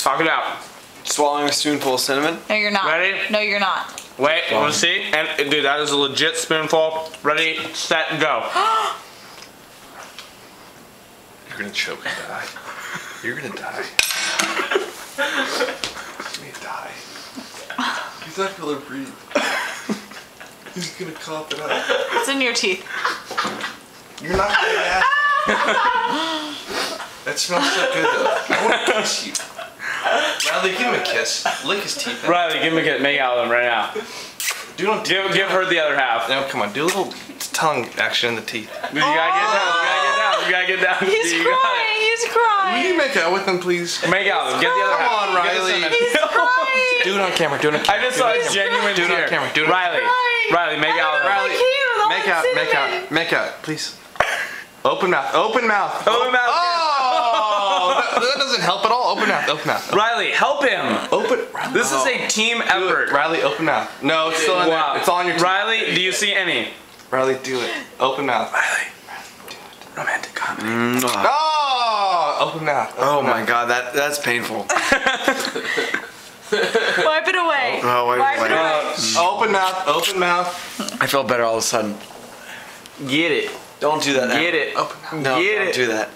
Talk it out. Swallowing a spoonful of cinnamon. No, you're not. Ready? No, you're not. Wait, let's see. And dude, that is a legit spoonful. Ready, set, go. You're gonna choke and die. You're gonna die. You're gonna die. He's not gonna breathe. He's gonna cough it out. It's in your teeth. You're not gonna ask. That smells so good though. I wanna kiss you. Riley, give him a kiss. Lick his teeth out. Riley, give me a kiss. Make out with him right now. Give her the other half. No, come on. Do a little tongue action in the teeth. You gotta get down. You gotta get down. He's crying. He's crying. Will you make out with him, please? Make out with him. Get the other half. Come on, Riley. He's crying. Do it on camera. Do it on camera. I just saw a genuine Do it on tear. camera. Do it on Riley, Riley, make out with him. Riley, make out. Make out. Make out, please. Open mouth. Open mouth. Open mouth. Oh, that doesn't help at all. Open mouth. Open mouth. Riley, help him. Open. This is a team effort. Riley, open mouth. No, it's still in there. It's all on your teeth. Riley, do you see any? Riley, do it. Open mouth. Riley, do it. Romantic comedy. Oh! Open mouth. Oh my god, that's painful. Wipe it away. Oh, Wipe it away. Open mouth. Open mouth. I feel better all of a sudden. Get it. Don't do that now. Get it. Open mouth. No, Get don't it. do that.